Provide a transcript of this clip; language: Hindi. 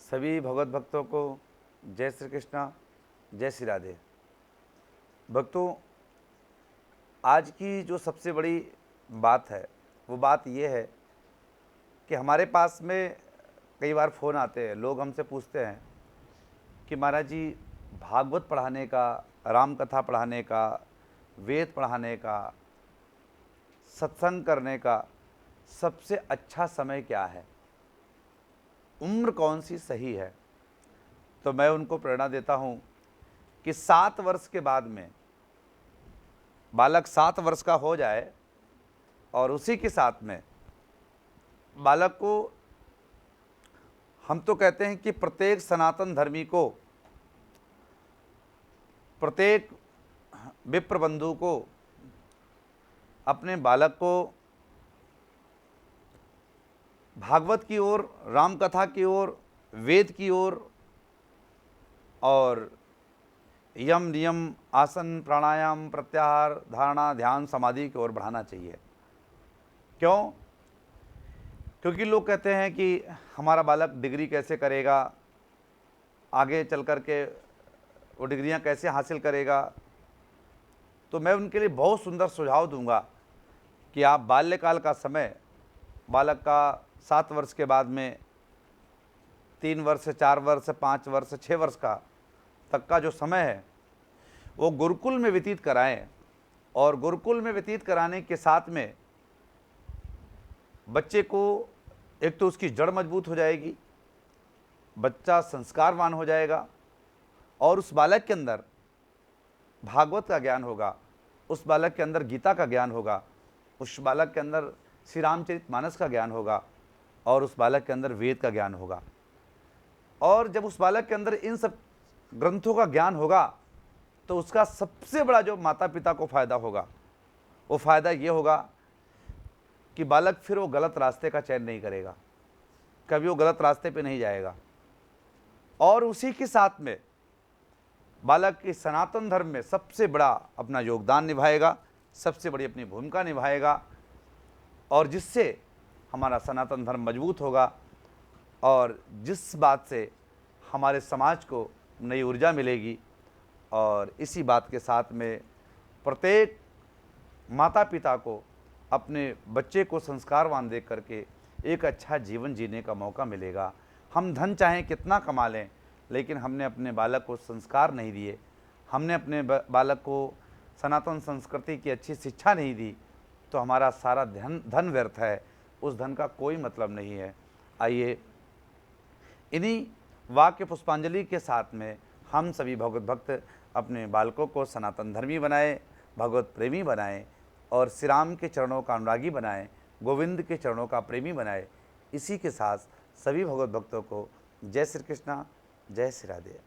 सभी भगवत भक्तों को जय श्री कृष्णा, जय श्री राधे। भक्तों, आज की जो सबसे बड़ी बात है वो बात ये है कि हमारे पास में कई बार फ़ोन आते हैं, लोग हमसे पूछते हैं कि महाराज जी, भागवत पढ़ाने का, राम कथा पढ़ाने का, वेद पढ़ाने का, सत्संग करने का सबसे अच्छा समय क्या है, उम्र कौन सी सही है। तो मैं उनको प्रेरणा देता हूँ कि 7 वर्ष के बाद में बालक 7 वर्ष का हो जाए और उसी के साथ में बालक को, हम तो कहते हैं कि प्रत्येक सनातन धर्मी को, प्रत्येक विप्र बंधु को अपने बालक को भागवत की ओर, राम कथा की ओर, वेद की ओर और यम नियम, आसन, प्राणायाम, प्रत्याहार, धारणा, ध्यान, समाधि की ओर बढ़ाना चाहिए। क्यों? क्योंकि लोग कहते हैं कि हमारा बालक डिग्री कैसे करेगा, आगे चल कर के वो डिग्रियां कैसे हासिल करेगा। तो मैं उनके लिए बहुत सुंदर सुझाव दूंगा कि आप बाल्यकाल का समय, बालक का 7 वर्ष के बाद में 3 वर्ष, 4 वर्ष, 5 वर्ष, 6 वर्ष का तक का जो समय है वो गुरुकुल में व्यतीत कराएं। और गुरुकुल में व्यतीत कराने के साथ में बच्चे को, एक तो उसकी जड़ मजबूत हो जाएगी, बच्चा संस्कारवान हो जाएगा और उस बालक के अंदर भागवत का ज्ञान होगा, उस बालक के अंदर गीता का ज्ञान होगा, उस बालक के अंदर श्री रामचरितमानस का ज्ञान होगा और उस बालक के अंदर वेद का ज्ञान होगा। और जब उस बालक के अंदर इन सब ग्रंथों का ज्ञान होगा तो उसका सबसे बड़ा जो माता पिता को फ़ायदा होगा, वो फ़ायदा ये होगा कि बालक फिर वो गलत रास्ते का चयन नहीं करेगा, कभी वो गलत रास्ते पे नहीं जाएगा। और उसी के साथ में बालक की सनातन धर्म में सबसे बड़ा अपना योगदान निभाएगा, सबसे बड़ी अपनी भूमिका निभाएगा और जिससे हमारा सनातन धर्म मजबूत होगा और जिस बात से हमारे समाज को नई ऊर्जा मिलेगी। और इसी बात के साथ में प्रत्येक माता पिता को अपने बच्चे को संस्कारवान देख करके एक अच्छा जीवन जीने का मौका मिलेगा। हम धन चाहें कितना कमा लें, लेकिन हमने अपने बालक को संस्कार नहीं दिए, हमने अपने बालक को सनातन संस्कृति की अच्छी शिक्षा नहीं दी, तो हमारा सारा धन व्यर्थ है, उस धन का कोई मतलब नहीं है। आइए इन्हीं वाक्य पुष्पांजलि के साथ में हम सभी भगवत भक्त अपने बालकों को सनातन धर्मी बनाएं, भगवत प्रेमी बनाएं और श्री राम के चरणों का अनुरागी बनाएं, गोविंद के चरणों का प्रेमी बनाएं। इसी के साथ सभी भगवत भक्तों को जय श्री कृष्णा, जय श्री राधे।